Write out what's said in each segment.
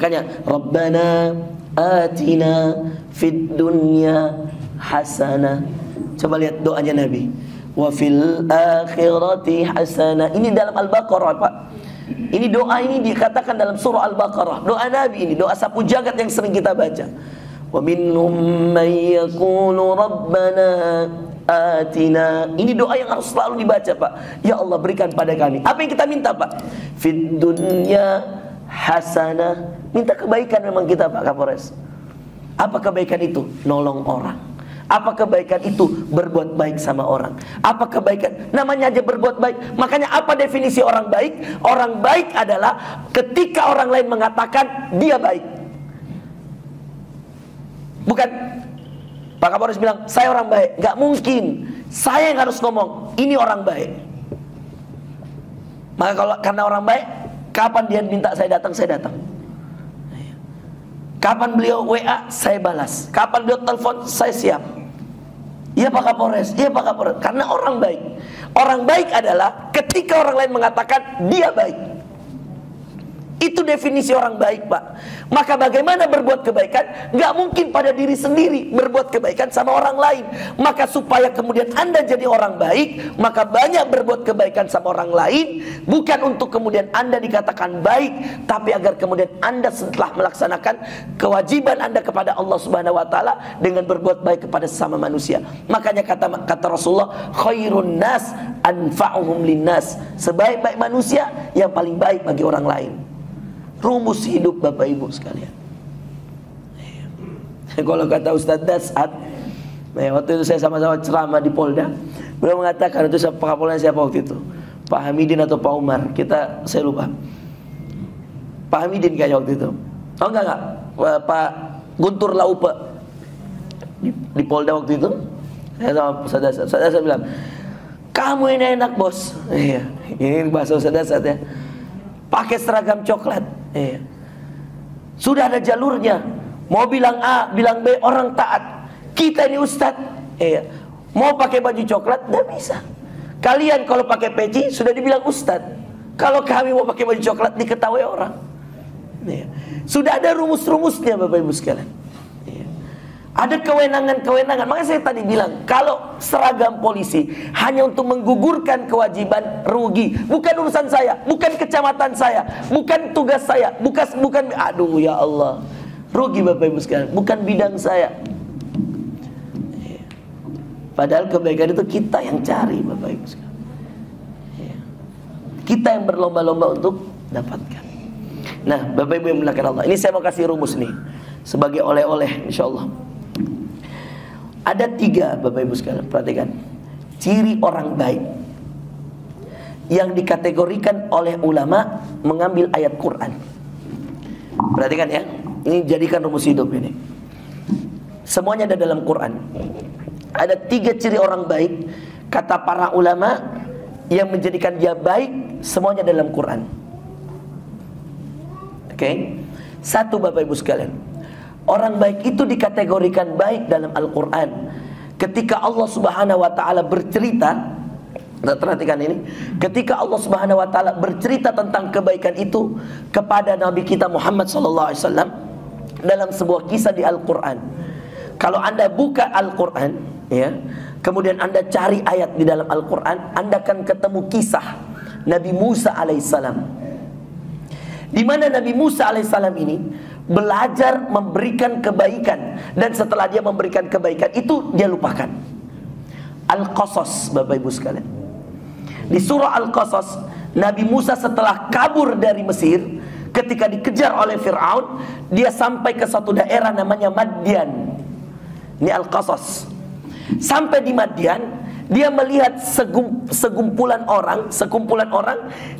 Makanya Rabbana atina fid dunya hasanah. Coba lihat doanya Nabi. Wa fil akhirati hasanah. Ini dalam Al-Baqarah, Pak. Ini doa ini dikatakan dalam surah Al-Baqarah. Doa Nabi ini, doa sapu jagat yang sering kita baca. Wa minhum may yaqulu rabbana atina. Ini doa yang harus selalu dibaca, Pak. Ya Allah, berikan pada kami. Apa yang kita minta, Pak? Fid dunya hasanah. Minta kebaikan memang kita, Pak Kapolres. Apa kebaikan itu? Nolong orang. Apa kebaikan itu? Berbuat baik sama orang. Apa kebaikan? Namanya aja berbuat baik. Makanya apa definisi orang baik? Orang baik adalah ketika orang lain mengatakan dia baik. Bukan Pak Kapolres bilang saya orang baik. Gak mungkin. Saya yang harus ngomong ini orang baik. Maka kalau karena orang baik, kapan dia minta saya datang, saya datang. Kapan beliau WA, saya balas. Kapan beliau telepon, saya siap. Iya Pak Kapolres, iya Pak Kapolres. Karena orang baik. Orang baik adalah ketika orang lain mengatakan dia baik. Itu definisi orang baik, Pak. Maka bagaimana berbuat kebaikan? Gak mungkin pada diri sendiri berbuat kebaikan sama orang lain. Maka supaya kemudian Anda jadi orang baik, maka banyak berbuat kebaikan sama orang lain. Bukan untuk kemudian Anda dikatakan baik, tapi agar kemudian Anda setelah melaksanakan kewajiban Anda kepada Allah Subhanahu Wa Taala dengan berbuat baik kepada sesama manusia. Makanya kata Rasulullah, khairun nas anfa'uhum linnas. Sebaik-baik manusia yang paling baik bagi orang lain. Rumus hidup Bapak Ibu sekalian. Kalau kata Ustadz Dasat, waktu itu saya sama-sama ceramah di Polda, beliau mengatakan, itu Pak Kapolres siapa waktu itu, Pak Hamidin atau Pak Umar, saya lupa. Pak Hamidin kayaknya waktu itu. Oh enggak, Pak Guntur Laupe di Polda waktu itu. Saya sama Ustadz Dasat bilang, kamu ini enak bos. Iya, ini bahasa Ustadz Dasat ya. Pakai seragam coklat. Iya. Sudah ada jalurnya. Mau bilang A, bilang B, orang taat. Kita ini ustadz. Iya. Mau pakai baju coklat, tidak bisa. Kalian kalau pakai peci sudah dibilang ustadz. Kalau kami mau pakai baju coklat diketahui orang. Iya. Sudah ada rumus-rumusnya Bapak Ibu sekalian. Iya. Ada kewenangan-kewenangan. Makanya saya tadi bilang, kalau seragam polisi hanya untuk menggugurkan kewajiban, rugi. Bukan urusan saya, bukan kecamatan saya, bukan tugas saya, bukan aduh ya Allah. Rugi Bapak Ibu sekalian, bukan bidang saya. Padahal kebaikan itu kita yang cari Bapak Ibu sekalian. Kita yang berlomba-lomba untuk dapatkan. Nah Bapak Ibu yang dimuliakan Allah, ini saya mau kasih rumus nih sebagai oleh-oleh insyaallah. Ada 3 Bapak Ibu sekalian, perhatikan. Ciri orang baik yang dikategorikan oleh ulama mengambil ayat Quran. Perhatikan ya, ini jadikan rumus hidup ini. Semuanya ada dalam Quran. Ada 3 ciri orang baik, kata para ulama, yang menjadikan dia baik, semuanya dalam Quran. Oke? 1 Bapak Ibu sekalian, orang baik itu dikategorikan baik dalam Al-Quran ketika Allah Subhanahu Wa Taala bercerita. Perhatikan ini, ketika Allah Subhanahu Wa Taala bercerita tentang kebaikan itu kepada Nabi kita Muhammad SAW dalam sebuah kisah di Al-Quran. Kalau Anda buka Al-Quran ya, kemudian Anda cari ayat di dalam Al-Quran, Anda akan ketemu kisah Nabi Musa alaihissalam, di mana Nabi Musa alaihissalam ini belajar memberikan kebaikan, dan setelah dia memberikan kebaikan itu dia lupakan. Al-Qasas Bapak Ibu sekalian, di surah Al-Qasas, Nabi Musa setelah kabur dari Mesir, ketika dikejar oleh Fir'aun, dia sampai ke satu daerah namanya Madian. Ini Al-Qasas. Sampai di Madian, dia melihat sekumpulan orang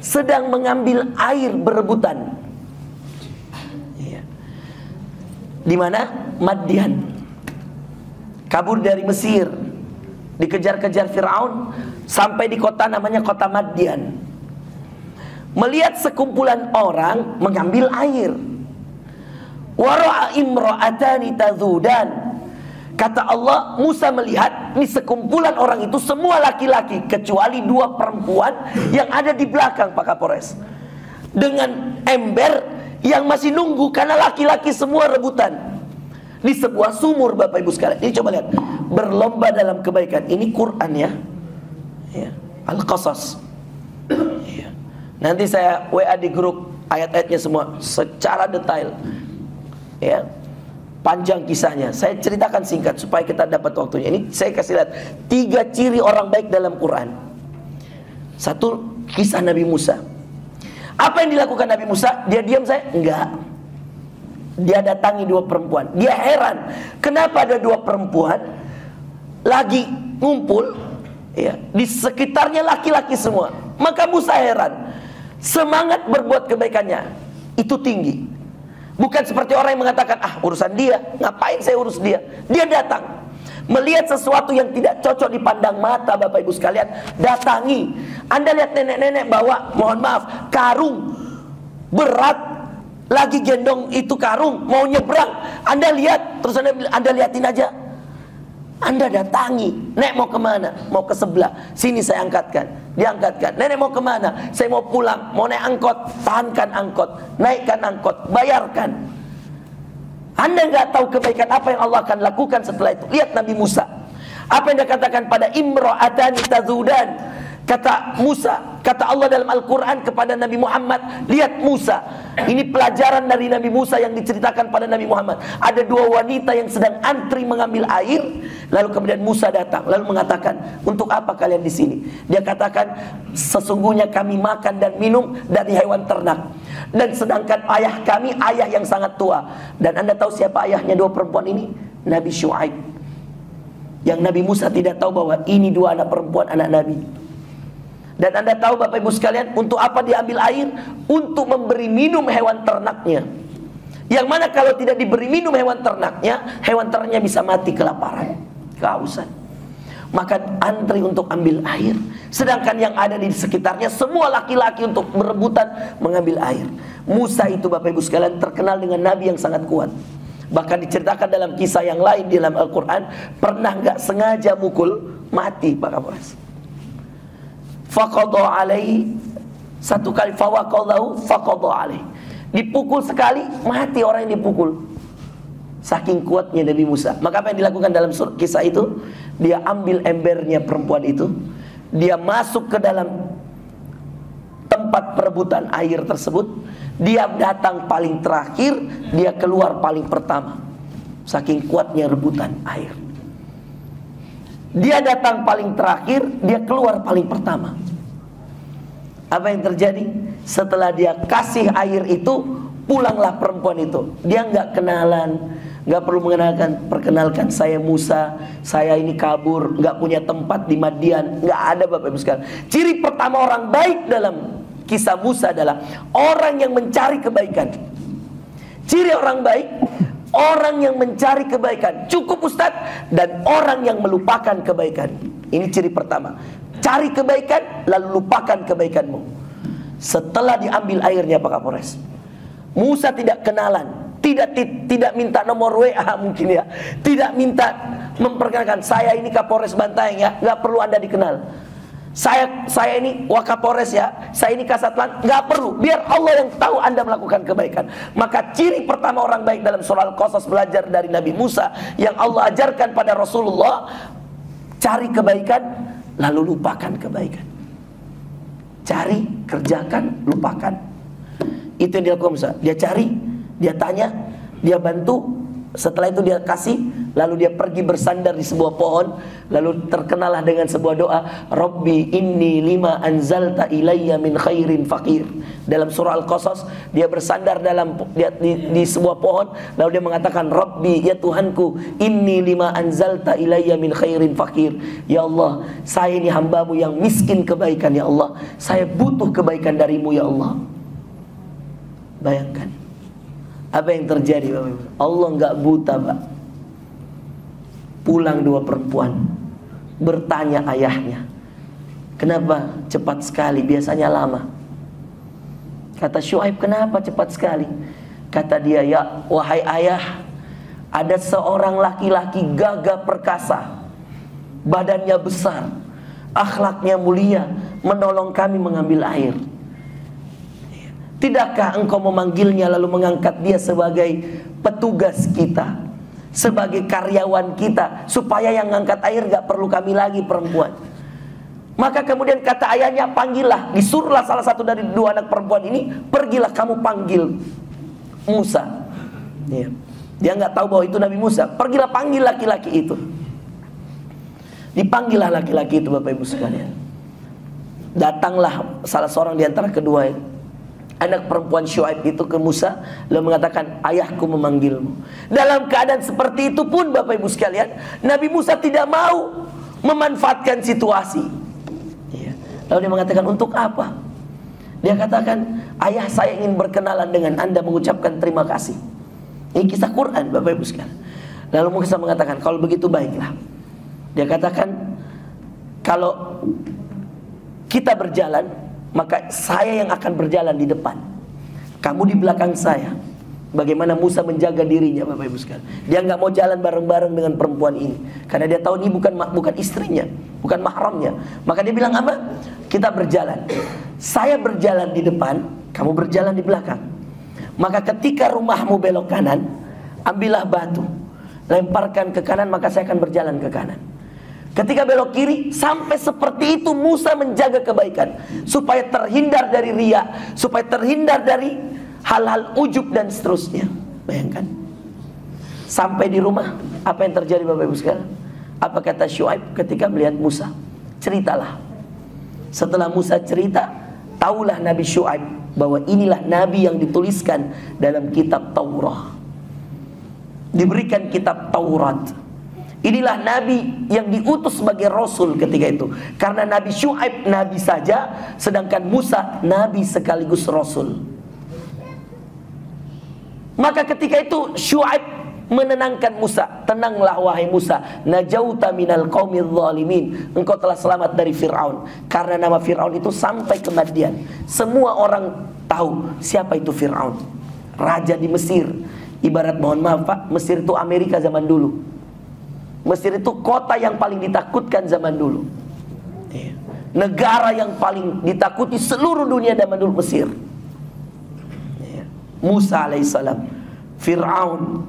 sedang mengambil air berebutan. Di mana? Madian. Kabur dari Mesir, dikejar-kejar Fir'aun, sampai di kota namanya kota Madian. Melihat sekumpulan orang mengambil air. Wara'a imra'atani tadzudan. Kata Allah, Musa melihat ini sekumpulan orang itu semua laki-laki kecuali 2 perempuan yang ada di belakang Pak Kapolres, dengan ember yang masih nunggu karena laki-laki semua rebutan di sebuah sumur, Bapak Ibu sekalian. Ini coba lihat, berlomba dalam kebaikan. Ini Quran ya, Al-Qasas. Ya. Nanti saya WA di grup ayat-ayatnya semua secara detail. Ya, panjang kisahnya. Saya ceritakan singkat supaya kita dapat waktunya. Ini saya kasih lihat 3 ciri orang baik dalam Quran. Satu, kisah Nabi Musa. Apa yang dilakukan Nabi Musa? Dia diam saya? Enggak. Dia datangi 2 perempuan. Dia heran, kenapa ada 2 perempuan lagi ngumpul ya, di sekitarnya laki-laki semua. Maka Musa heran, semangat berbuat kebaikannya itu tinggi. Bukan seperti orang yang mengatakan, urusan dia, ngapain saya urus dia. Dia datang, melihat sesuatu yang tidak cocok dipandang mata, Bapak Ibu sekalian, datangi. Anda lihat nenek-nenek bawa, mohon maaf, karung berat, lagi gendong itu karung, mau nyebrang. Anda lihat, terus Anda liatin aja. Anda datangi, nek mau kemana? Mau ke sebelah, sini saya angkatkan. Diangkatkan. Nenek mau kemana? Saya mau pulang, mau naik angkot. Tahankan angkot, naikkan angkot, bayarkan. Anda nggak tahu kebaikan apa yang Allah akan lakukan setelah itu. Lihat Nabi Musa, apa yang dia katakan pada imra'atani tazudan. Kata Musa, kata Allah dalam Al-Quran kepada Nabi Muhammad, lihat Musa. Ini pelajaran dari Nabi Musa yang diceritakan pada Nabi Muhammad. Ada 2 wanita yang sedang antri mengambil air. Lalu kemudian Musa datang, lalu mengatakan, untuk apa kalian di sini? Dia katakan, sesungguhnya kami makan dan minum dari hewan ternak. Dan sedangkan ayah kami, ayah yang sangat tua. Dan Anda tahu siapa ayahnya 2 perempuan ini? Nabi Syuaib. Yang Nabi Musa tidak tahu bahwa ini 2 anak perempuan, anak Nabi. Dan Anda tahu Bapak Ibu sekalian, untuk apa diambil air? Untuk memberi minum hewan ternaknya. Yang mana kalau tidak diberi minum hewan ternaknya bisa mati kelaparan, kehausan. Maka antri untuk ambil air. Sedangkan yang ada di sekitarnya semua laki-laki untuk berebutan mengambil air. Musa itu Bapak Ibu sekalian terkenal dengan Nabi yang sangat kuat. Bahkan diceritakan dalam kisah yang lain di dalam Al-Quran, pernah gak sengaja mukul, mati Pak Kapolres. Faqadha alaihi, satu kali fawaqadahu faqadha alaihi, dipukul sekali mati orang yang dipukul. Saking kuatnya Nabi Musa. Maka apa yang dilakukan dalam kisah itu? Dia ambil embernya perempuan itu, dia masuk ke dalam tempat perebutan air tersebut. Dia datang paling terakhir, dia keluar paling pertama. Saking kuatnya rebutan air. Dia datang paling terakhir, dia keluar paling pertama. Apa yang terjadi? Setelah dia kasih air itu, pulanglah perempuan itu. Dia nggak kenalan, nggak perlu perkenalkan saya Musa, saya ini kabur, nggak punya tempat di Madian, nggak ada Bapak Ibu sekalian. Ciri pertama orang baik dalam kisah Musa adalah orang yang mencari kebaikan. Ciri orang baik, orang yang mencari kebaikan. Cukup Ustadz. Dan orang yang melupakan kebaikan. Ini ciri pertama. Cari kebaikan lalu lupakan kebaikanmu. Setelah diambil airnya Pak Kapolres, Musa tidak kenalan, tidak minta nomor WA mungkin ya, tidak minta memperkenalkan, saya ini Kapolres Bantaeng ya, nggak perlu Anda dikenal. Saya ini Wakapolres ya, saya ini Kasatlan, nggak perlu. Biar Allah yang tahu Anda melakukan kebaikan. Maka ciri pertama orang baik dalam surah Al-Qasas, belajar dari Nabi Musa yang Allah ajarkan pada Rasulullah, cari kebaikan lalu lupakan kebaikan. Cari, kerjakan, lupakan. Itu yang dilakukan Musa. Dia cari, dia tanya, dia bantu. Setelah itu dia kasih, lalu dia pergi bersandar di sebuah pohon, lalu terkenalah dengan sebuah doa, Rabbi inni lima anzalta ilayya min khairin faqir. Dalam surah Al-Qasas, dia bersandar di sebuah pohon, lalu dia mengatakan, Rabbi, ya Tuhanku, inni lima anzalta ilayya min khairin faqir. Ya Allah, saya ini hambamu yang miskin kebaikan, ya Allah, saya butuh kebaikan darimu, ya Allah. Bayangkan apa yang terjadi Bapak Ibu? Allah nggak buta Pak. Pulang 2 perempuan, bertanya ayahnya, kenapa cepat sekali? Biasanya lama. Kata Syuaib, kenapa cepat sekali? Kata dia, ya wahai ayah, ada seorang laki-laki gagah perkasa, badannya besar, akhlaknya mulia, menolong kami mengambil air. Tidakkah engkau memanggilnya lalu mengangkat dia sebagai petugas kita, sebagai karyawan kita, supaya yang ngangkat air gak perlu kami lagi perempuan. Maka kemudian kata ayahnya, panggillah, disuruhlah salah satu dari dua anak perempuan ini, pergilah kamu panggil Musa. Ya. Dia nggak tahu bahwa itu Nabi Musa. Pergilah panggil laki-laki itu. Dipanggillah laki-laki itu, Bapak Ibu sekalian. Datanglah salah seorang di antara kedua anak perempuan Syuaib itu ke Musa, lalu mengatakan, ayahku memanggilmu. Dalam keadaan seperti itu pun, Bapak Ibu sekalian, Nabi Musa tidak mau memanfaatkan situasi. Ya. Lalu dia mengatakan, untuk apa? Dia katakan, ayah saya ingin berkenalan dengan Anda, mengucapkan terima kasih. Ini kisah Quran, Bapak Ibu sekalian. Lalu Musa mengatakan, kalau begitu baiklah. Dia katakan, kalau kita berjalan, maka saya yang akan berjalan di depan, kamu di belakang saya. Bagaimana Musa menjaga dirinya, Bapak Ibu sekalian. Dia nggak mau jalan bareng-bareng dengan perempuan ini, karena dia tahu ini bukan istrinya, bukan mahramnya. Maka dia bilang apa? Kita berjalan. Saya berjalan di depan, kamu berjalan di belakang. Maka ketika rumahmu belok kanan, ambillah batu, lemparkan ke kanan, maka saya akan berjalan ke kanan. Ketika belok kiri, sampai seperti itu Musa menjaga kebaikan, supaya terhindar dari riya, supaya terhindar dari hal-hal ujub dan seterusnya. Bayangkan. Sampai di rumah, apa yang terjadi, Bapak Ibu sekalian? Apa kata Syuaib ketika melihat Musa? Ceritalah. Setelah Musa cerita, taulah Nabi Syuaib bahwa inilah Nabi yang dituliskan dalam kitab Taurat. Diberikan kitab Taurat. Inilah Nabi yang diutus sebagai Rasul ketika itu. Karena Nabi Syuaib Nabi saja, sedangkan Musa Nabi sekaligus Rasul. Maka ketika itu Syuaib menenangkan Musa. Tenanglah wahai Musa, najauta minal qaumidz zalimin. Engkau telah selamat dari Fir'aun. Karena nama Fir'aun itu sampai ke Madian, semua orang tahu siapa itu Fir'aun. Raja di Mesir. Ibarat, mohon maaf Pak, Mesir itu Amerika zaman dulu. Mesir itu kota yang paling ditakutkan zaman dulu. Negara yang paling ditakuti seluruh dunia zaman dulu, Mesir. Musa alaihissalam, Fir'aun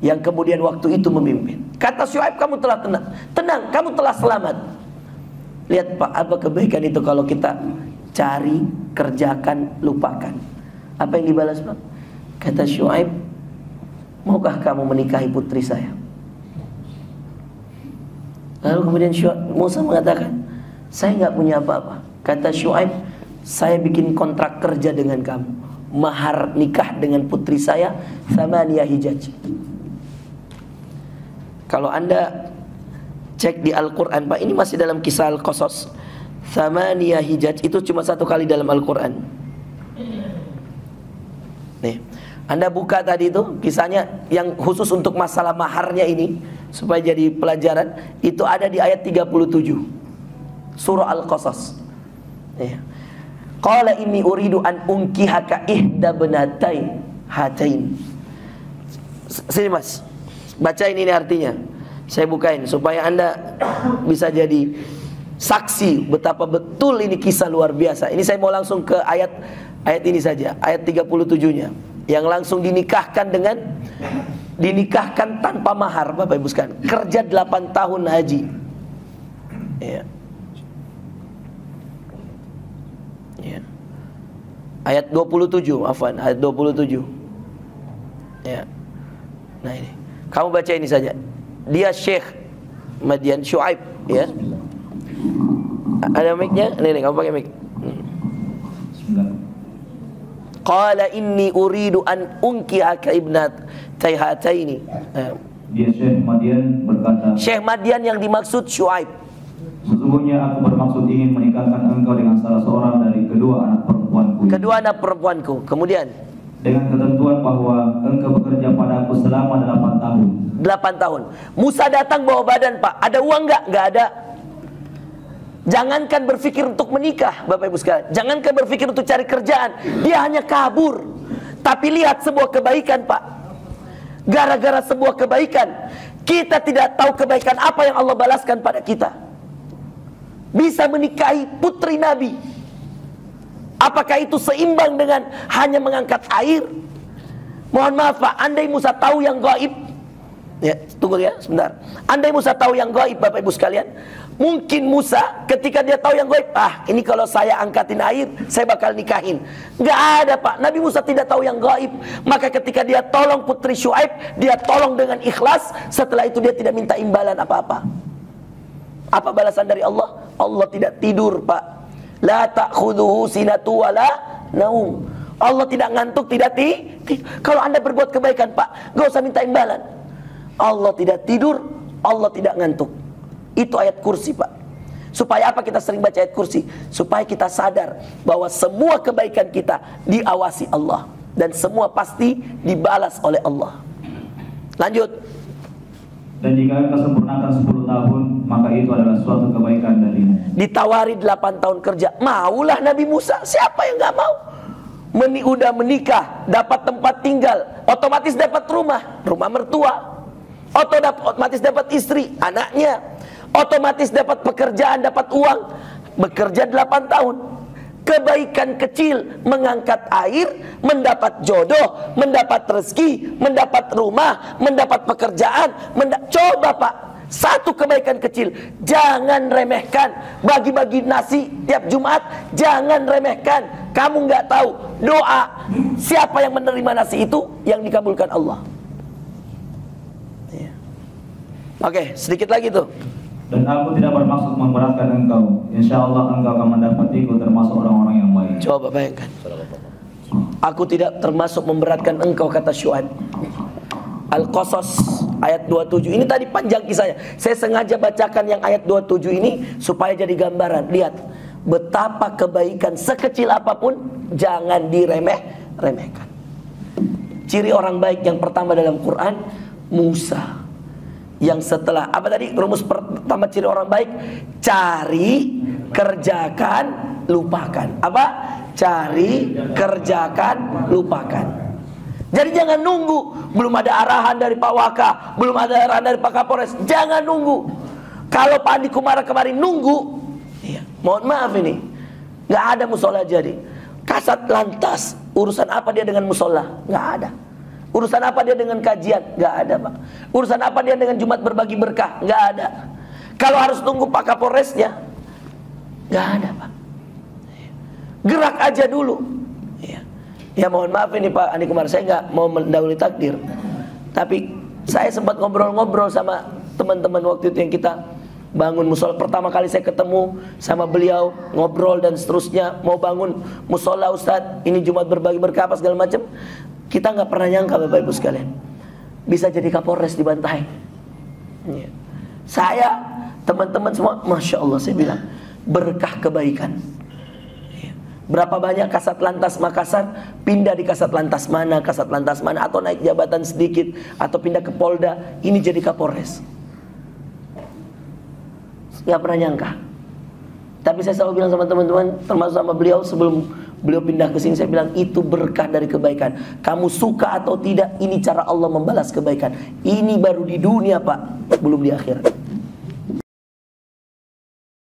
yang kemudian waktu itu memimpin. Kata Syuaib, kamu telah tenang, kamu telah selamat. Lihat Pak, apa kebaikan itu kalau kita cari, kerjakan, lupakan. Apa yang dibalas Pak? Kata Syuaib, maukah kamu menikahi putri saya? Lalu kemudian Musa mengatakan, saya nggak punya apa-apa. Kata Syuaib, saya bikin kontrak kerja dengan kamu. Mahar nikah dengan putri saya, thamaniyah hijaj. Kalau Anda cek di Al-Quran Pak, ini masih dalam kisah Al-Qasas. Thamaniyah hijaj itu cuma satu kali dalam Al-Quran. Nih, Anda buka tadi itu kisahnya yang khusus untuk masalah maharnya ini, supaya jadi pelajaran. Itu ada di ayat 37 surah Al-Qasas. Qala inni uridu an unkihaka ihda banatai hatain. Sini Mas, bacain ini artinya. Saya bukain supaya Anda bisa jadi saksi betapa betul ini kisah luar biasa. Ini saya mau langsung ke ayat ini saja, ayat 37-nya. Yang langsung dinikahkan tanpa mahar, Bapak Ibu sekalian. Kerja 8 tahun haji. Ya. Ya. Ayat 27, afwan, ayat 27. Ya. Nah ini. Kamu baca ini saja. Dia Syekh Madian Syuaib, ya. Ada mic-nya? Nih, kamu pakai mic. Qala inni uridu an unkihaka ibnat tayhataini. Dia Syekh Madian berkata, Syekh Madian yang dimaksud Syuaib, sesungguhnya aku bermaksud ingin menikahkan engkau dengan salah seorang dari kedua anak perempuanku. Kedua anak perempuanku. Kemudian dengan ketentuan bahwa engkau bekerja pada aku selama 8 tahun. 8 tahun. Musa datang bawa badan Pak. Ada uang nggak? Nggak ada. Jangankan berpikir untuk menikah, Bapak Ibu sekalian. Jangankan berpikir untuk cari kerjaan. Dia hanya kabur. Tapi lihat sebuah kebaikan Pak. Gara-gara sebuah kebaikan, kita tidak tahu kebaikan apa yang Allah balaskan pada kita. Bisa menikahi putri Nabi. Apakah itu seimbang dengan hanya mengangkat air? Mohon maaf Pak, andai Musa tahu yang gaib, ya tunggu ya sebentar. Andai Musa tahu yang gaib, Bapak Ibu sekalian, mungkin Musa ketika dia tahu yang gaib, ini kalau saya angkatin air, saya bakal nikahin. Nggak ada Pak, Nabi Musa tidak tahu yang gaib. Maka ketika dia tolong putri Syuaib, dia tolong dengan ikhlas. Setelah itu dia tidak minta imbalan apa-apa. Apa balasan dari Allah? Allah tidak tidur Pak. La ta'khudhuhu sinatu wala naum. Allah tidak ngantuk, tidak kalau Anda berbuat kebaikan Pak, gak usah minta imbalan. Allah tidak tidur, Allah tidak ngantuk. Itu ayat kursi Pak. Supaya apa kita sering baca ayat kursi? Supaya kita sadar bahwa semua kebaikan kita diawasi Allah, dan semua pasti dibalas oleh Allah. Lanjut. Dan jika engkau sempurnakan 10 tahun, maka itu adalah suatu kebaikan darimu. Ditawari 8 tahun kerja, maulah Nabi Musa. Siapa yang gak mau? Udah menikah, dapat tempat tinggal, otomatis dapat rumah mertua, otomatis dapat istri, anaknya, otomatis dapat pekerjaan, dapat uang, bekerja 8 tahun. Kebaikan kecil, mengangkat air, mendapat jodoh, mendapat rezeki, mendapat rumah, mendapat pekerjaan, coba Pak, satu kebaikan kecil, jangan remehkan. Bagi-bagi nasi tiap Jumat, jangan remehkan. Kamu nggak tahu doa siapa yang menerima nasi itu yang dikabulkan Allah. Oke, sedikit lagi tuh. Dan aku tidak bermaksud memberatkan engkau. Insya Allah engkau akan mendapatiku termasuk orang-orang yang baik. Coba bayangkan. Aku tidak termasuk memberatkan engkau, kata Syuaib. Al-Qasas ayat 27. Ini tadi panjang kisahnya. Saya sengaja bacakan yang ayat 27 ini supaya jadi gambaran. Lihat betapa kebaikan sekecil apapun jangan diremehkan. Ciri orang baik yang pertama dalam Quran, Musa. Yang setelah apa tadi rumus pertama ciri orang baik? Cari, kerjakan, lupakan. Apa? Cari, kerjakan, lupakan. Jadi jangan nunggu, belum ada arahan dari Pak Waka, belum ada arahan dari Pak Kapolres. Jangan nunggu. Kalau Pak Andi Kumara kemarin nunggu, mohon maaf ini, nggak ada musola jadi. Kasat lantas, urusan apa dia dengan musola? Nggak ada. Urusan apa dia dengan kajian? Nggak ada Pak. Urusan apa dia dengan Jumat berbagi berkah? Nggak ada. Kalau harus tunggu Pak Kapolresnya, nggak ada Pak. Gerak aja dulu. Ya mohon maaf ini Pak Andi Kumar, saya nggak mau mendahului takdir. Tapi saya sempat ngobrol-ngobrol sama teman-teman waktu itu yang kita bangun musola. Pertama kali saya ketemu sama beliau, ngobrol dan seterusnya. Mau bangun musola Ustadz, ini Jumat berbagi berkah apa segala macam. Kita nggak pernah nyangka Bapak Ibu sekalian bisa jadi Kapolres di Bantaeng. Saya, teman-teman semua, Masya Allah saya bilang berkah kebaikan. Berapa banyak Kasat Lantas Makassar pindah di Kasat Lantas mana, atau naik jabatan sedikit, atau pindah ke Polda, ini jadi Kapolres. Gak pernah nyangka. Tapi saya selalu bilang sama teman-teman, termasuk sama beliau, sebelum beliau pindah ke sini, saya bilang itu berkah dari kebaikan. Kamu suka atau tidak, ini cara Allah membalas kebaikan. Ini baru di dunia Pak, belum di akhirat.